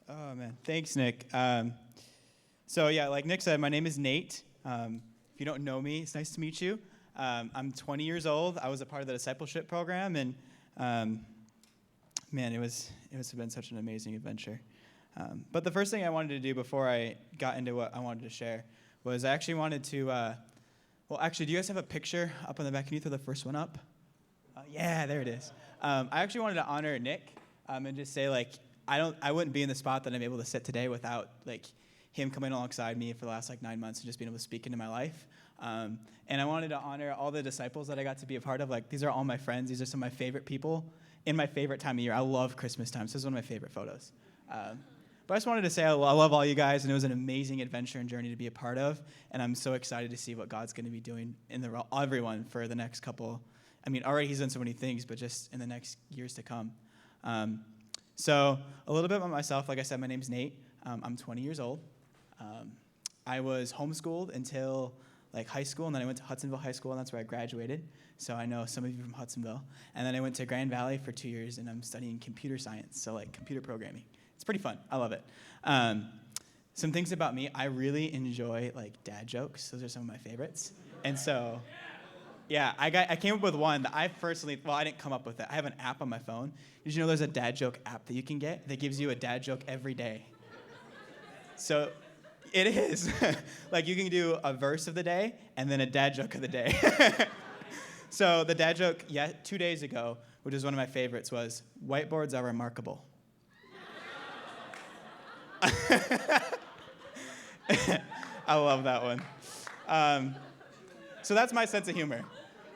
Oh, man. Thanks, Nick. Like Nick said, my name is Nate. If you don't know me, it's nice to meet you. I'm 20 years old. I was a part of the Discipleship Program, and man, it's been such an amazing adventure. But the first thing I wanted to do before I got into what I wanted to share was I actually wanted to, do you guys have a picture up on the back? Can you throw the first one up? Yeah, there it is. I actually wanted to honor Nick and just say, I wouldn't be in the spot that I'm able to sit today without, him coming alongside me for the last, 9 months and just being able to speak into my life. And I wanted to honor all the disciples that I got to be a part of. These are all my friends. These are some of my favorite people in my favorite time of year. I love Christmas time, so this is one of my favorite photos. But I just wanted to say I love all you guys, and it was an amazing adventure and journey to be a part of, and I'm so excited to see what God's going to be doing in everyone for the next couple. Already he's done so many things, but just in the next years to come. So a little bit about myself. Like I said, my name's Nate. I'm 20 years old. I was homeschooled until high school, and then I went to Hudsonville High School, and that's where I graduated. So I know some of you from Hudsonville. And then I went to Grand Valley for 2 years, and I'm studying computer science, so computer programming. It's pretty fun. I love it. Some things about me, I really enjoy dad jokes. Those are some of my favorites. And so, yeah, I came up with one that I didn't come up with it. I have an app on my phone. Did you know there's a dad joke app that you can get that gives you a dad joke every day? So it is. You can do a verse of the day and then a dad joke of the day. So the dad joke 2 days ago, which is one of my favorites, was, whiteboards are remarkable. I love that one. So that's my sense of humor.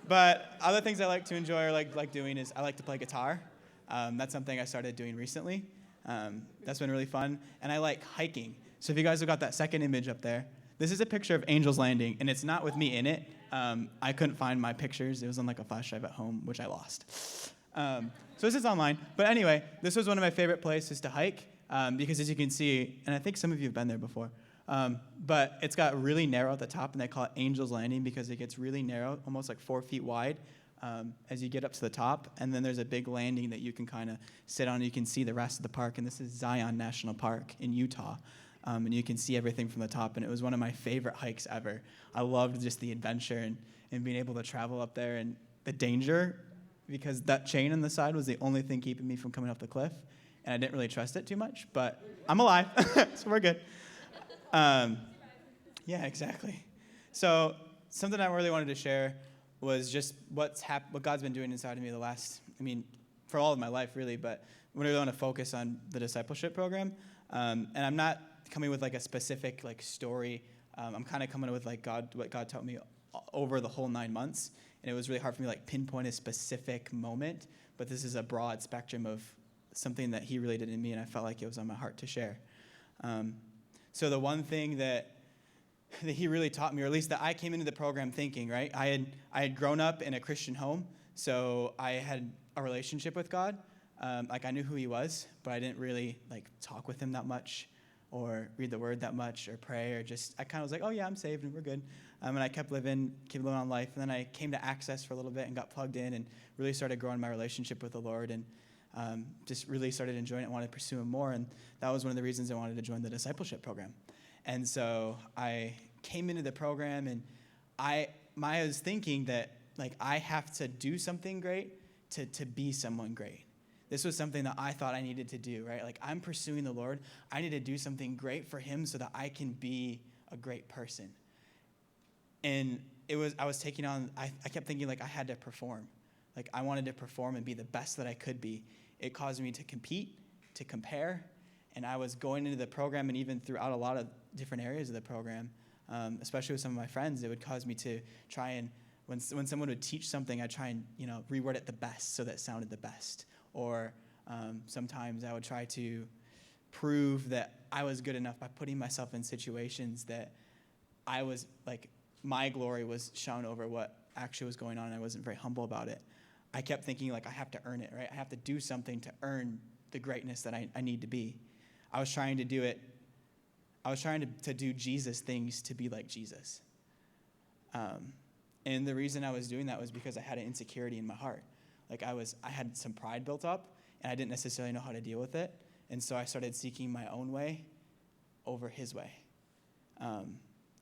But other things I like to enjoy or like doing is I like to play guitar. That's something I started doing recently. That's been really fun. And I like hiking. So if you guys have got that second image up there, this is a picture of Angel's Landing, and it's not with me in it. I couldn't find my pictures. It was on a flash drive at home, which I lost. So this is online. But anyway, this was one of my favorite places to hike because as you can see, and I think some of you have been there before, but it's got really narrow at the top, and they call it Angel's Landing because it gets really narrow, almost 4 feet wide as you get up to the top. And then there's a big landing that you can kind of sit on. You can see the rest of the park, and this is Zion National Park in Utah. And you can see everything from the top, and it was one of my favorite hikes ever. I loved just the adventure and being able to travel up there and the danger, because that chain on the side was the only thing keeping me from coming off the cliff, and I didn't really trust it too much, but I'm alive, so we're good. Yeah, exactly. So something I really wanted to share was just what God's been doing inside of me for all of my life, really, but I really want to focus on the discipleship program. And I'm not coming with a specific story. I'm kind of coming with what God taught me over the whole 9 months, and it was really hard for me to pinpoint a specific moment, but this is a broad spectrum of something that he really did in me, and I felt like it was on my heart to share. So the one thing that he really taught me, or at least that I came into the program thinking, right? I had grown up in a Christian home, so I had a relationship with God. I knew who he was, but I didn't really talk with him that much, or read the word that much, or pray, or just I kind of was like, oh yeah, I'm saved and we're good. And I kept living on life. And then I came to Access for a little bit and got plugged in and really started growing my relationship with the Lord, and just really started enjoying it and wanted to pursue him more. And that was one of the reasons I wanted to join the discipleship program. And so I came into the program, and I was thinking that I have to do something great to be someone great. This was something that I thought I needed to do, right? I'm pursuing the Lord. I need to do something great for him so that I can be a great person. And I was taking on, I kept thinking I had to perform. I wanted to perform and be the best that I could be. It caused me to compete, to compare, and I was going into the program, and even throughout a lot of different areas of the program, especially with some of my friends, it would cause me to try and, when someone would teach something, I'd try and reword it the best so that it sounded the best. Or sometimes I would try to prove that I was good enough by putting myself in situations that I was my glory was shown over what actually was going on, and I wasn't very humble about it. I kept thinking I have to earn it, right? I have to do something to earn the greatness that I need to be. I was trying to do it. I was trying to do Jesus things to be like Jesus. And the reason I was doing that was because I had an insecurity in my heart. I had some pride built up, and I didn't necessarily know how to deal with it. And so I started seeking my own way over his way.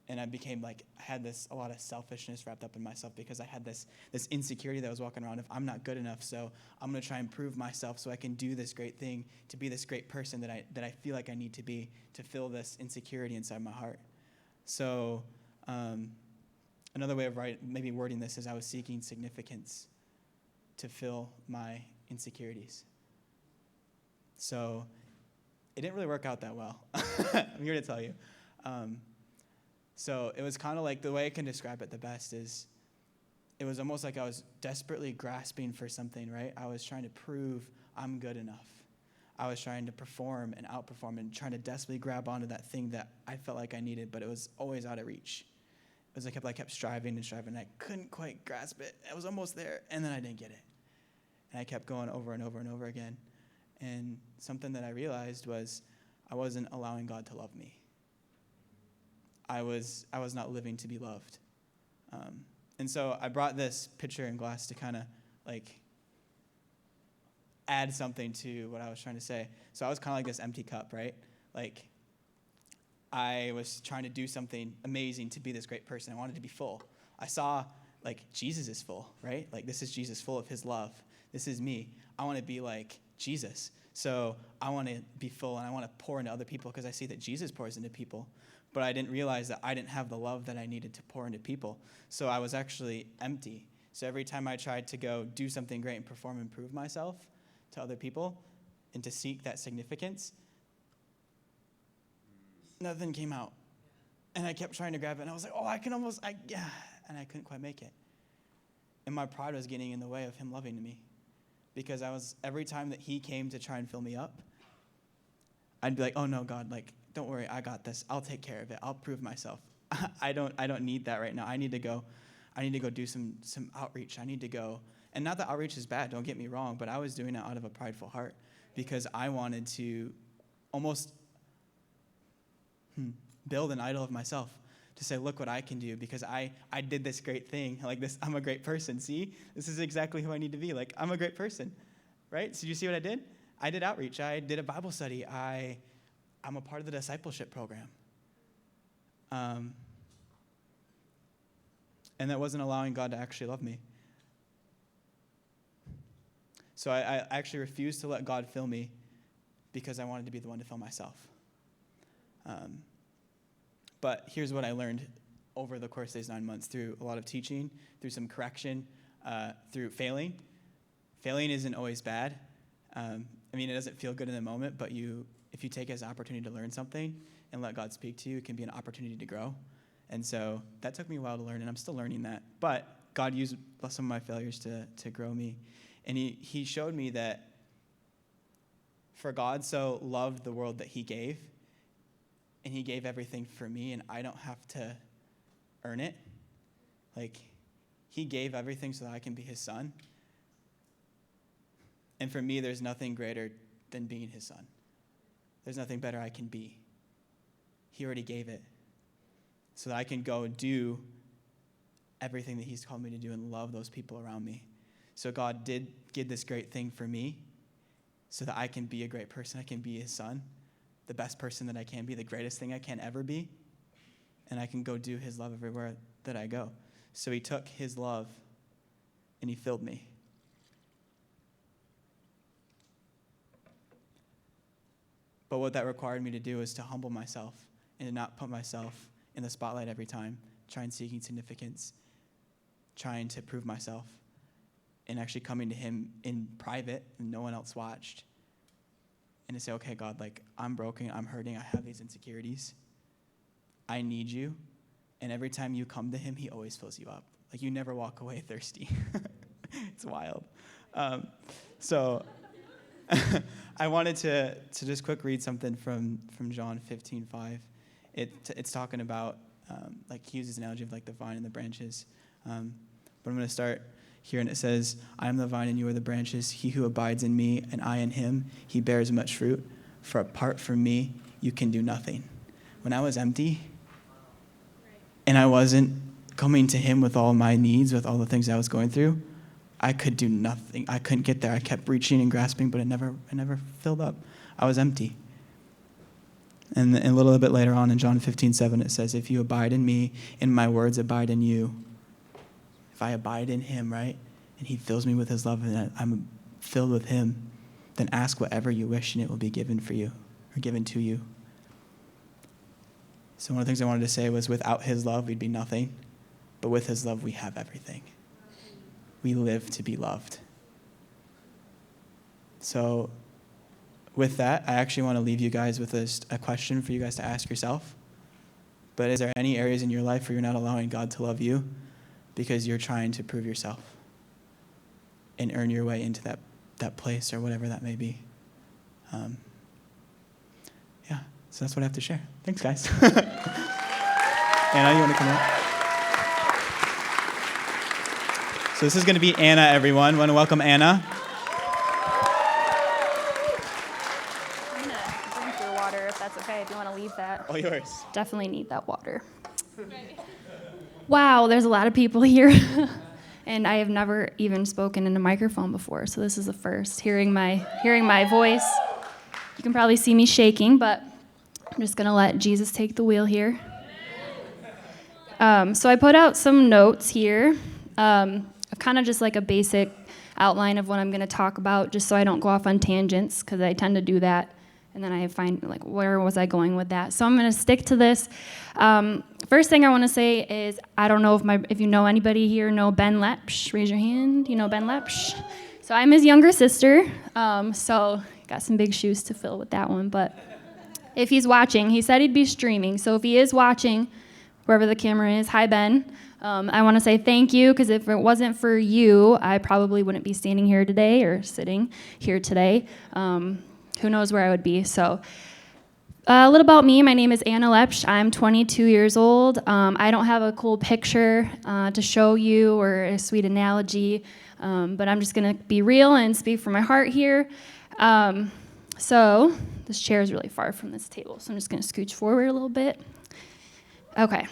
And I became I had a lot of selfishness wrapped up in myself because I had this insecurity that was walking around of I'm not good enough, so I'm going to try and prove myself so I can do this great thing, to be this great person that I feel like I need to be, to fill this insecurity inside my heart. So another way of maybe wording this is I was seeking significance to fill my insecurities. So it didn't really work out that well. I'm here to tell you. So it was kind of like, the way I can describe it the best is, it was almost like I was desperately grasping for something, right? I was trying to prove I'm good enough. I was trying to perform and outperform and trying to desperately grab onto that thing that I felt like I needed, but it was always out of reach. It was like I kept striving and striving, and I couldn't quite grasp it. I was almost there, and then I didn't get it. And I kept going over and over and over again. And something that I realized was I wasn't allowing God to love me. I was not living to be loved. And so I brought this pitcher and glass to kind of add something to what I was trying to say. So I was kind of like this empty cup, right? I was trying to do something amazing to be this great person. I wanted to be full. I saw Jesus is full, right? This is Jesus full of his love. This is me. I want to be like Jesus. So I want to be full, and I want to pour into other people because I see that Jesus pours into people. But I didn't realize that I didn't have the love that I needed to pour into people. So I was actually empty. So every time I tried to go do something great and perform and prove myself to other people and to seek that significance, nothing came out. And I kept trying to grab it, and I was like, and I couldn't quite make it. And my pride was getting in the way of him loving me, because every time that he came to try and fill me up, I'd be like, oh no, God, don't worry, I got this. I'll take care of it. I'll prove myself. I don't need that right now. I need to go do some outreach. I need to go. And not that outreach is bad, don't get me wrong, but I was doing it out of a prideful heart because I wanted to almost build an idol of myself, to say, look what I can do, because I did this great thing. This, I'm a great person. See, this is exactly who I need to be. I'm a great person, right? So you see what I did? I did outreach. I did a Bible study. I'm a part of the Discipleship Program. And that wasn't allowing God to actually love me. So I actually refused to let God fill me because I wanted to be the one to fill myself. But here's what I learned over the course of these 9 months, through a lot of teaching, through some correction, through failing. Failing isn't always bad. It doesn't feel good in the moment, but if you take it as an opportunity to learn something and let God speak to you, it can be an opportunity to grow. And so that took me a while to learn, and I'm still learning that. But God used some of my failures to grow me. And he showed me that for God so loved the world that he gave, and he gave everything for me, and I don't have to earn it. He gave everything so that I can be his son. And for me, there's nothing greater than being his son. There's nothing better I can be. He already gave it so that I can go do everything that he's called me to do and love those people around me. So God did give this great thing for me so that I can be a great person. I can be his son, the best person that I can be, the greatest thing I can ever be, and I can go do his love everywhere that I go. So he took his love and he filled me. But what that required me to do is to humble myself and to not put myself in the spotlight every time, trying seeking significance, trying to prove myself, and actually coming to him in private and no one else watched. And to say, okay, God, I'm broken, I'm hurting, I have these insecurities. I need you. And every time you come to him, he always fills you up. You never walk away thirsty. It's wild. So I wanted to just quick read something from John 15:5. It's talking about, he uses an analogy of the vine and the branches. But I'm going to start here, and it says, I am the vine and you are the branches. He who abides in me and I in him, he bears much fruit. For apart from me, you can do nothing. When I was empty and I wasn't coming to him with all my needs, with all the things I was going through, I could do nothing. I couldn't get there. I kept reaching and grasping, but it never filled up. I was empty. And a little bit later on in John 15:7, it says, if you abide in me and my words abide in you, if I abide in him, right, and he fills me with his love and I'm filled with him, then ask whatever you wish and it will be given for you or given to you. So one of the things I wanted to say was without his love, we'd be nothing. But with his love, we have everything. We live to be loved. So with that, I actually want to leave you guys with a question for you guys to ask yourself. But is there any areas in your life where you're not allowing God to love you because you're trying to prove yourself and earn your way into that place or whatever that may be? Yeah, so that's what I have to share. Thanks, guys. Anna, you want to come up? So this is going to be Anna, everyone. I want to welcome Anna. Drink your water, if that's okay, if you want to leave that. All yours. Definitely need that water. Wow, there's a lot of people here. And I have never even spoken in a microphone before, so this is the first. Hearing my voice. You can probably see me shaking, but I'm just going to let Jesus take the wheel here. So I put out some notes here. Kind of just like a basic outline of what I'm going to talk about, just so I don't go off on tangents, because I tend to do that, and then I find, like, where was I going with that? So I'm going to stick to this. First thing I want to say is, I don't know if you know anybody here know Ben Lepsch. Raise your hand. You know Ben Lepsch? So I'm his younger sister, so got some big shoes to fill with that one. But if he's watching, he said he'd be streaming. So if he is watching, wherever the camera is, hi, Ben. I want to say thank you, because if it wasn't for you, I probably wouldn't be standing here today or sitting here today. Who knows where I would be. So a little about me. My name is Anna Lepsch. I'm 22 years old. I don't have a cool picture to show you or a sweet analogy, but I'm just going to be real and speak from my heart here. So this chair is really far from this table, so I'm just going to scooch forward a little bit. Okay.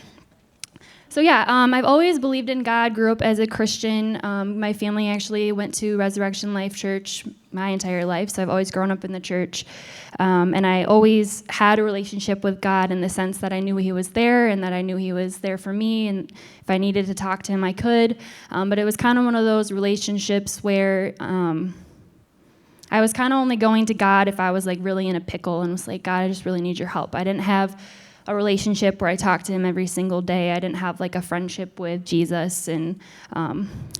So yeah, I've always believed in God, grew up as a Christian. My family actually went to Resurrection Life Church my entire life, so I've always grown up in the church. And I always had a relationship with God in the sense that I knew he was there and that I knew he was there for me, and if I needed to talk to him, I could. But it was kind of one of those relationships where I was kind of only going to God if I was like really in a pickle and was like, God, I just really need your help. I didn't have a relationship where I talked to him every single day. I didn't have like a friendship with Jesus and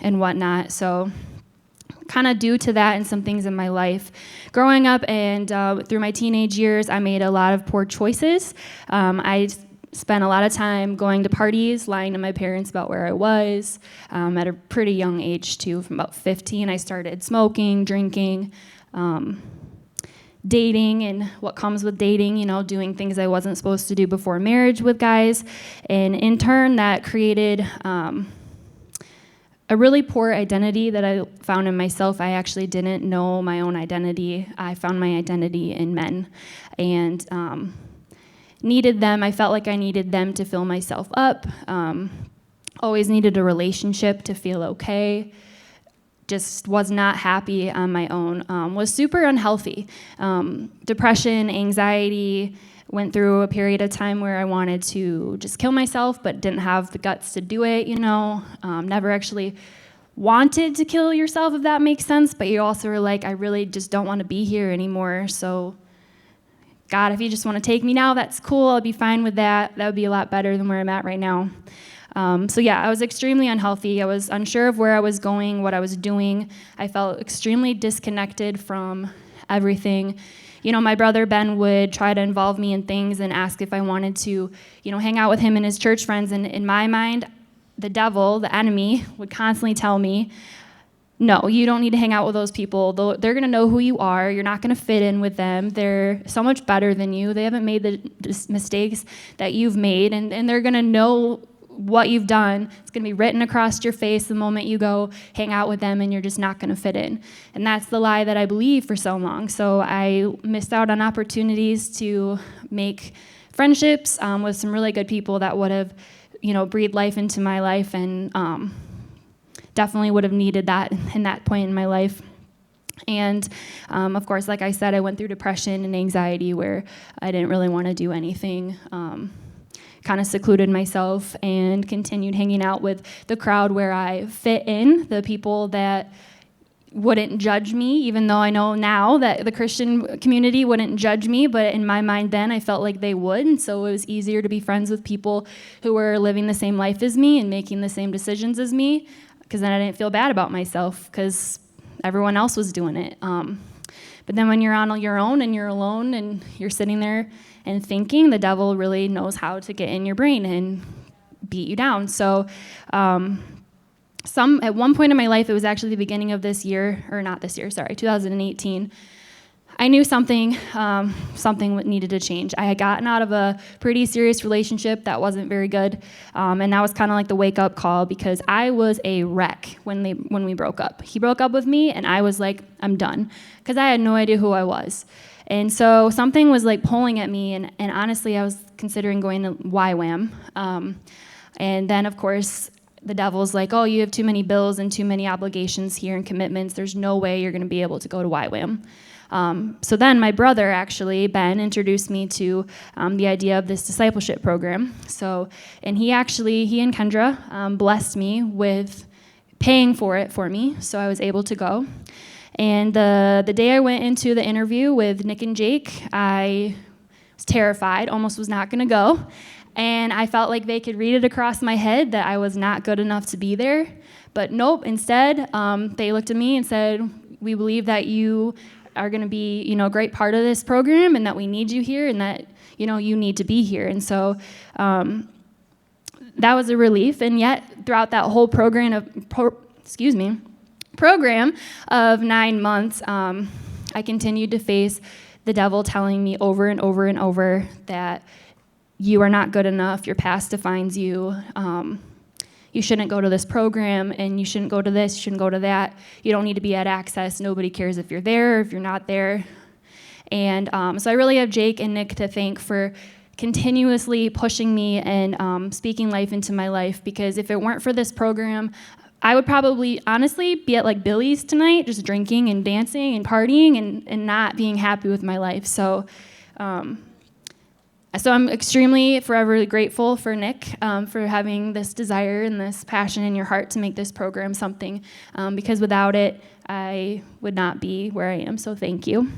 whatnot. So kind of due to that and some things in my life. Growing up and through my teenage years, I made a lot of poor choices. I spent a lot of time going to parties, lying to my parents about where I was. At a pretty young age too, from about 15, I started smoking, drinking, dating and what comes with dating, doing things I wasn't supposed to do before marriage with guys. And in turn, that created a really poor identity that I found in myself. I actually didn't know my own identity. I found my identity in men and needed them. I felt like I needed them to fill myself up. Always needed a relationship to feel okay. Just was not happy on my own, was super unhealthy. Depression, anxiety, went through a period of time where I wanted to just kill myself, but didn't have the guts to do it, never actually wanted to kill yourself, if that makes sense, but you also are like, I really just don't want to be here anymore, so God, if you just want to take me now, that's cool, I'll be fine with that. That would be a lot better than where I'm at right now. So yeah, I was extremely unhealthy. I was unsure of where I was going, what I was doing. I felt extremely disconnected from everything. My brother Ben would try to involve me in things and ask if I wanted to, hang out with him and his church friends. And in my mind, the devil, the enemy, would constantly tell me, no, you don't need to hang out with those people. They're going to know who you are. You're not going to fit in with them. They're so much better than you. They haven't made the mistakes that you've made, and they're going to know what you've done. It's going to be written across your face the moment you go hang out with them, and you're just not going to fit in. And that's the lie that I believed for so long. So I missed out on opportunities to make friendships with some really good people that would have, breathed life into my life, and definitely would have needed that in that point in my life. And of course, like I said, I went through depression and anxiety where I didn't really want to do anything. Kind of secluded myself and continued hanging out with the crowd where I fit in, the people that wouldn't judge me, even though I know now that the Christian community wouldn't judge me, but in my mind then I felt like they would, and so it was easier to be friends with people who were living the same life as me and making the same decisions as me, because then I didn't feel bad about myself, because everyone else was doing it. But then when you're on your own and you're alone and you're sitting there and thinking, the devil really knows how to get in your brain and beat you down. So at one point in my life, it was actually the beginning of this year, or not this year, sorry, 2018, I knew something needed to change. I had gotten out of a pretty serious relationship that wasn't very good, and that was kind of like the wake-up call, because I was a wreck when we broke up. He broke up with me, and I was like, I'm done, because I had no idea who I was. And so something was like pulling at me, and honestly, I was considering going to YWAM. And then, of course, the devil's like, oh, you have too many bills and too many obligations here and commitments. There's no way you're going to be able to go to YWAM. So then my brother, actually, Ben, introduced me to the idea of this discipleship program. And he and Kendra blessed me with paying for it for me, so I was able to go. And the day I went into the interview with Nick and Jake, I was terrified, almost was not going to go. And I felt like they could read it across my head that I was not good enough to be there. But nope, instead, they looked at me and said, we believe that you are going to be, a great part of this program, and that we need you here, and that, you need to be here. And so that was a relief. And yet, throughout that whole program of 9 months, I continued to face the devil telling me over and over and over that you are not good enough, your past defines you, you shouldn't go to this program, and you shouldn't go to this, you shouldn't go to that, you don't need to be at Access, nobody cares if you're there or if you're not there. And so I really have Jake and Nick to thank for continuously pushing me and speaking life into my life, because if it weren't for this program, I would probably, honestly, be at like Billy's tonight, just drinking and dancing and partying and not being happy with my life. So I'm extremely forever grateful for Nick for having this desire and this passion in your heart to make this program something, because without it, I would not be where I am. So thank you.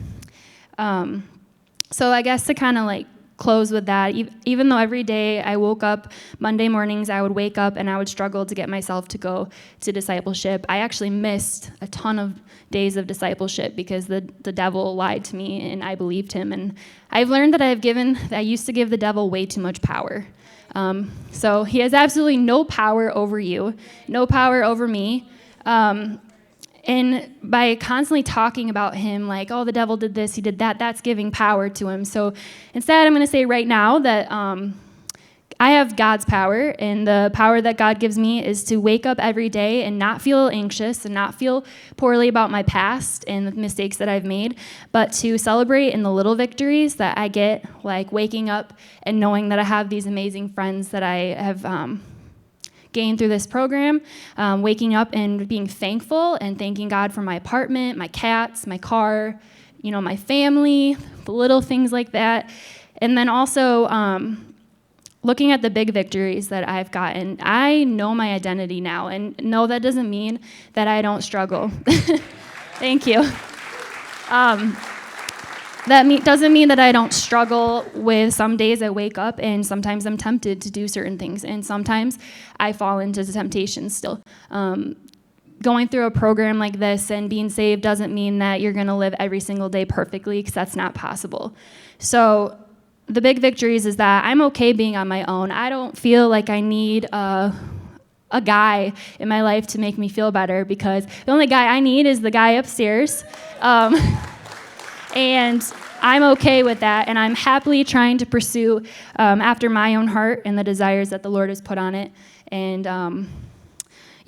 So I guess to kind of like close with that, even though every day I woke up, Monday mornings I would wake up and I would struggle to get myself to go to discipleship. I actually missed a ton of days of discipleship because the devil lied to me and I believed him. And I've learned that I used to give the devil way too much power. So he has absolutely no power over you, no power over me. And by constantly talking about him, like, oh, the devil did this, he did that, that's giving power to him. So instead, I'm going to say right now that I have God's power, and the power that God gives me is to wake up every day and not feel anxious and not feel poorly about my past and the mistakes that I've made, but to celebrate in the little victories that I get, like waking up and knowing that I have these amazing friends that I have gained through this program, waking up and being thankful and thanking God for my apartment, my cats, my car, my family, the little things like that. And then also looking at the big victories that I've gotten. I know my identity now, and no, that doesn't mean that I don't struggle. Thank you. Doesn't mean that I don't struggle with some days I wake up and sometimes I'm tempted to do certain things, and sometimes I fall into the temptation still. Going through a program like this and being saved doesn't mean that you're going to live every single day perfectly, because that's not possible. So the big victories is that I'm okay being on my own. I don't feel like I need a guy in my life to make me feel better, because the only guy I need is the guy upstairs. And I'm okay with that, and I'm happily trying to pursue after my own heart and the desires that the Lord has put on it. And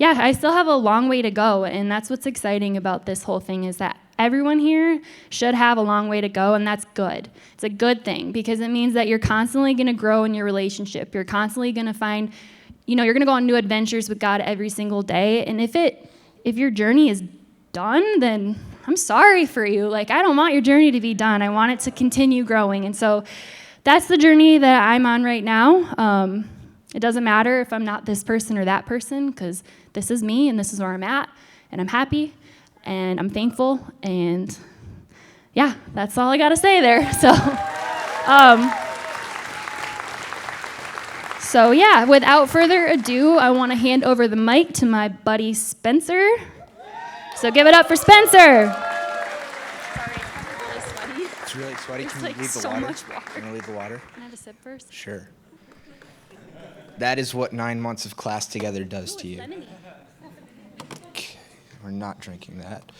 I still have a long way to go, and that's what's exciting about this whole thing, is that everyone here should have a long way to go, and that's good. It's a good thing, because it means that you're constantly going to grow in your relationship. You're constantly going to find, you're going to go on new adventures with God every single day, and if your journey is done, then I'm sorry for you. Like, I don't want your journey to be done. I want it to continue growing. And so that's the journey that I'm on right now. It doesn't matter if I'm not this person or that person, because this is me and this is where I'm at, and I'm happy and I'm thankful, and yeah, that's all I got to say there. So yeah, without further ado, I want to hand over the mic to my buddy Spencer. So give it up for Spencer. It's really sweaty. Can you like leave the so water? much water. Can you leave the water? Can I have a sip first? Sure. That is what 9 months of class together does to you. Okay, we're not drinking that.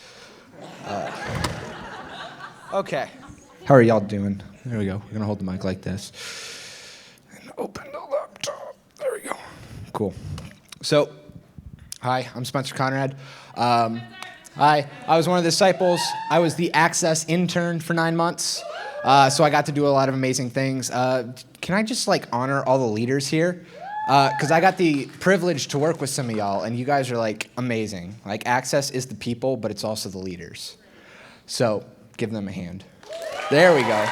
Okay. How are y'all doing? There we go. We're going to hold the mic like this. And open the laptop. There we go. Cool. So, hi, I'm Spencer Conrad. Hi, I was one of the disciples. I was the Access intern for 9 months. So I got to do a lot of amazing things. Can I just honor all the leaders here? Because I got the privilege to work with some of y'all, and you guys are amazing. Access is the people, but it's also the leaders. So give them a hand. There we go.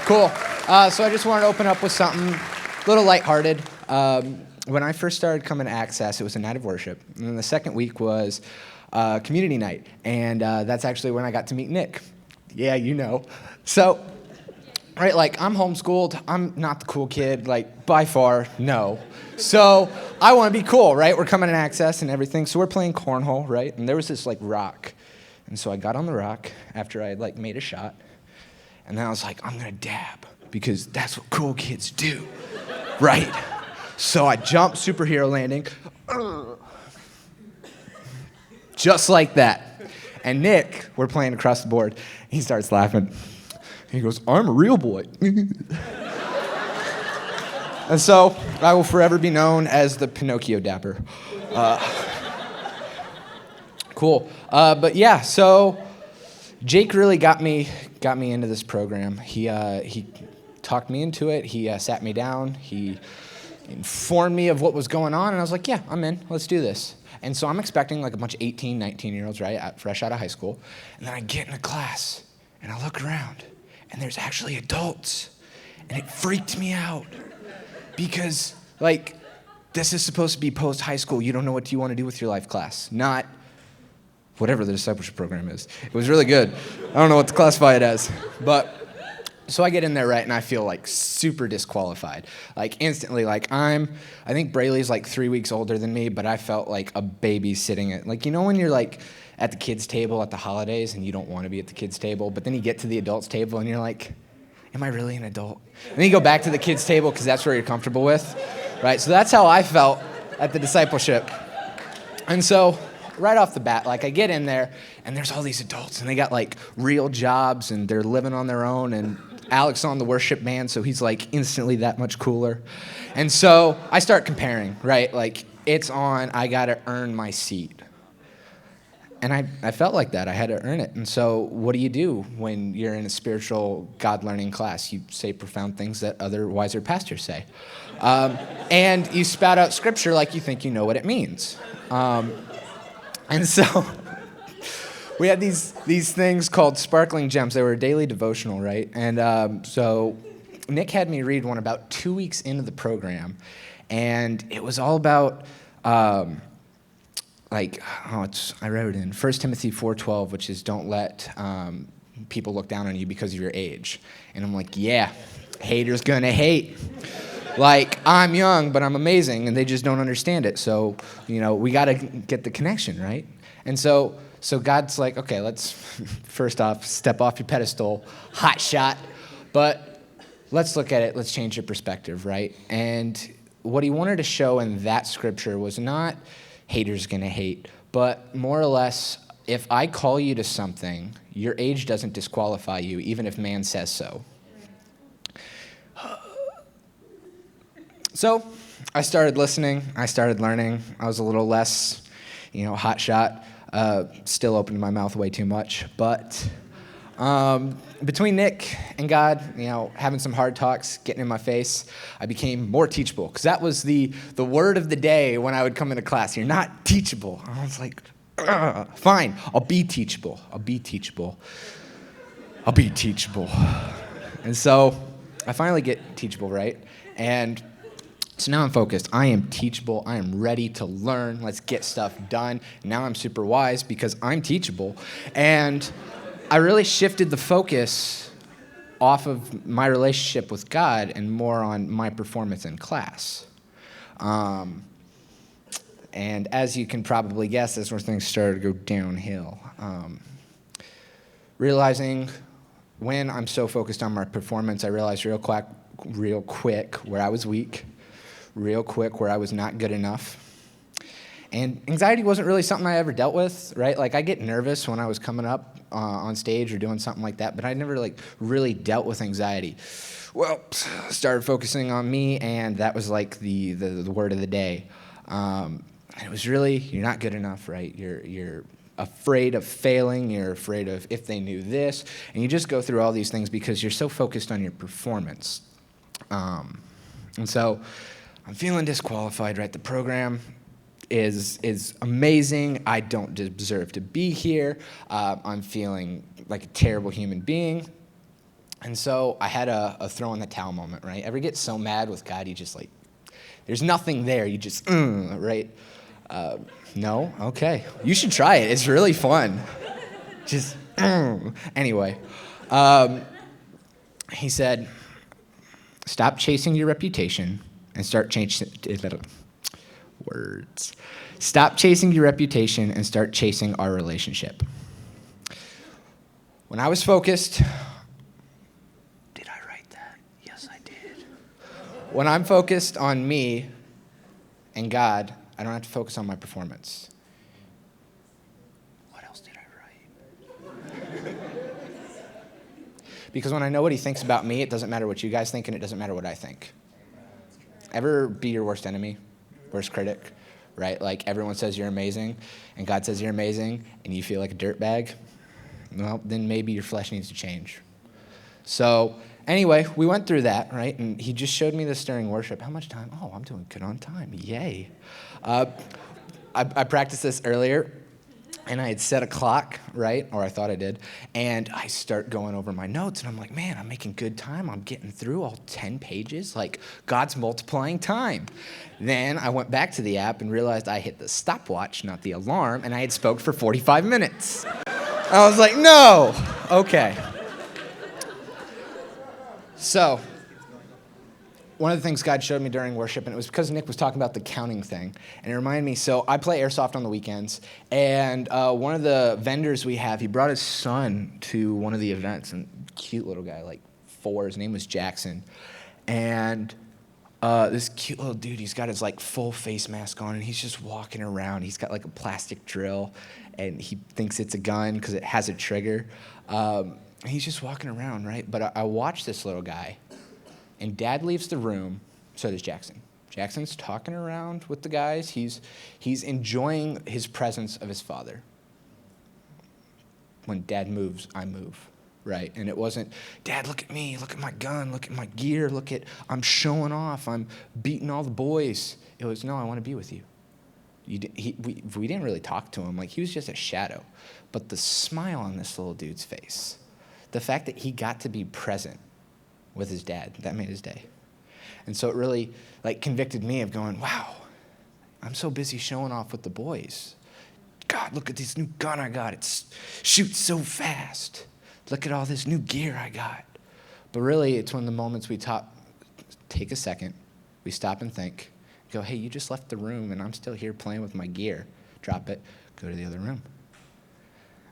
Cool. So I just wanted to open up with something a little lighthearted. When I first started coming to Access, it was a night of worship, and then the second week was community night, and that's actually when I got to meet Nick. Yeah, you know. So, right, I'm homeschooled. I'm not the cool kid, by far, no. So I want to be cool, right? We're coming to Access and everything, so we're playing cornhole, right? And there was this, rock. And so I got on the rock after I had, made a shot, and then I was like, I'm going to dab, because that's what cool kids do, right? So I jumped, superhero landing, just like that. And Nick, we're playing across the board, he starts laughing. He goes, I'm a real boy. And so I will forever be known as the Pinocchio Dapper. Cool. But yeah, so Jake really got me into this program. He talked me into it. He sat me down. He informed me of what was going on, and I was like, yeah, I'm in. Let's do this. And so I'm expecting a bunch of 18, 19-year-olds, right, fresh out of high school. And then I get into class, and I look around, and there's actually adults. And it freaked me out because, this is supposed to be post-high school. You don't know what you want to do with your life class, not whatever the discipleship program is. It was really good. I don't know what to classify it as. But so I get in there, right, and I feel super disqualified. Instantly, I think Braylee's 3 weeks older than me, but I felt like a baby sitting at, when you're at the kids' table at the holidays and you don't want to be at the kids' table, but then you get to the adults' table and you're like, am I really an adult? And then you go back to the kids' table because that's where you're comfortable with, right? So that's how I felt at the discipleship. And so right off the bat, I get in there and there's all these adults and they got real jobs and they're living on their own, and Alex on the worship band, so he's instantly that much cooler. And so I start comparing, right? It's on, I gotta earn my seat. And I felt like that. I had to earn it. And so what do you do when you're in a spiritual God-learning class? You say profound things that other wiser pastors say. And you spout out scripture like you think you know what it means. And so we had these things called sparkling gems. They were a daily devotional, right? And so Nick had me read one about 2 weeks into the program. And it was all about... I wrote it in 1 Timothy 4:12, which is don't let people look down on you because of your age. And I'm like, yeah, haters gonna hate. I'm young, but I'm amazing, and they just don't understand it. So, we gotta get the connection, right? And so God's like, okay, let's first off, step off your pedestal, hot shot, but let's look at it, let's change your perspective, right? And what he wanted to show in that scripture was not haters gonna hate, but more or less, if I call you to something, your age doesn't disqualify you, even if man says so. So I started listening, I started learning. I was a little less, hot shot, still opened my mouth way too much, but between Nick and God, having some hard talks, getting in my face, I became more teachable. Because that was the word of the day when I would come into class. You're not teachable. I was like, Fine, I'll be teachable. And so I finally get teachable, right? And so now I'm focused. I am teachable. I am ready to learn. Let's get stuff done. Now I'm super wise because I'm teachable. And I really shifted the focus off of my relationship with God and more on my performance in class. And as you can probably guess, that's where things started to go downhill. Realizing when I'm so focused on my performance, I realized real quick where I was weak, real quick where I was not good enough. And anxiety wasn't really something I ever dealt with, right? Like, I get nervous when I was coming up on stage or doing something like that, but I never really dealt with anxiety. Well, started focusing on me, and that was like the word of the day. And it was really, you're not good enough, right? You're afraid of failing. You're afraid of if they knew this. And you just go through all these things because you're so focused on your performance. And so I'm feeling disqualified, right? The program is amazing. I don't deserve to be here. I'm feeling like a terrible human being. And so I had a throw in the towel moment, right? Ever get so mad with God, you just there's nothing there. You just, right? No? Okay. You should try it. It's really fun. Just, Anyway. He said, stop chasing your reputation and start chasing, words. Stop chasing your reputation and start chasing our relationship. When I was focused, did I write that? Yes, I did. When I'm focused on me and God, I don't have to focus on my performance. What else did I write? Because when I know what he thinks about me, it doesn't matter what you guys think, and it doesn't matter what I think. Ever be your worst enemy, worst critic, right? Like, everyone says you're amazing, and God says you're amazing, and you feel like a dirtbag? Well, then maybe your flesh needs to change. So anyway, we went through that, right? And he just showed me this during worship. How much time? Oh, I'm doing good on time. Yay. I practiced this earlier, and I had set a clock, right? Or I thought I did. And I start going over my notes, and I'm like, man, I'm making good time. I'm getting through all 10 pages. Like, God's multiplying time. Then I went back to the app and realized I hit the stopwatch, not the alarm, and I had spoke for 45 minutes. I was like, no. Okay. So, one of the things God showed me during worship, and it was because Nick was talking about the counting thing, and it reminded me, so I play airsoft on the weekends, and one of the vendors we have, he brought his son to one of the events, and cute little guy, like 4, his name was Jackson, and this cute little dude, he's got his full face mask on, and he's just walking around. He's got a plastic drill, and he thinks it's a gun because it has a trigger. He's just walking around, right? But I watched this little guy, and Dad leaves the room, so does Jackson. Jackson's talking around with the guys. He's enjoying his presence of his father. When Dad moves, I move, right? And it wasn't, Dad, look at me, look at my gun, look at my gear, I'm showing off, I'm beating all the boys. It was, no, I want to be with you. We didn't really talk to him. He was just a shadow. But the smile on this little dude's face, the fact that he got to be present with his dad, that made his day. And so it really convicted me of going, wow, I'm so busy showing off with the boys. God, look at this new gun I got. It shoots so fast. Look at all this new gear I got. But really, it's when the moments we take a second, we stop and think, go, hey, you just left the room and I'm still here playing with my gear. Drop it, go to the other room.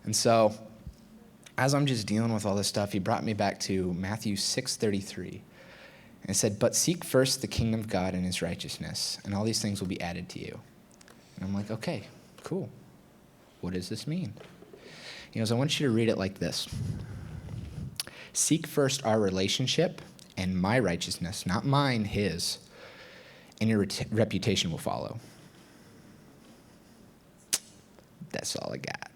And so, as I'm just dealing with all this stuff, he brought me back to Matthew 6:33. And it said, but seek first the kingdom of God and his righteousness, and all these things will be added to you. And I'm like, okay, cool. What does this mean? He goes, I want you to read it like this. Seek first our relationship and my righteousness, not mine, his, and your reputation will follow. That's all I got.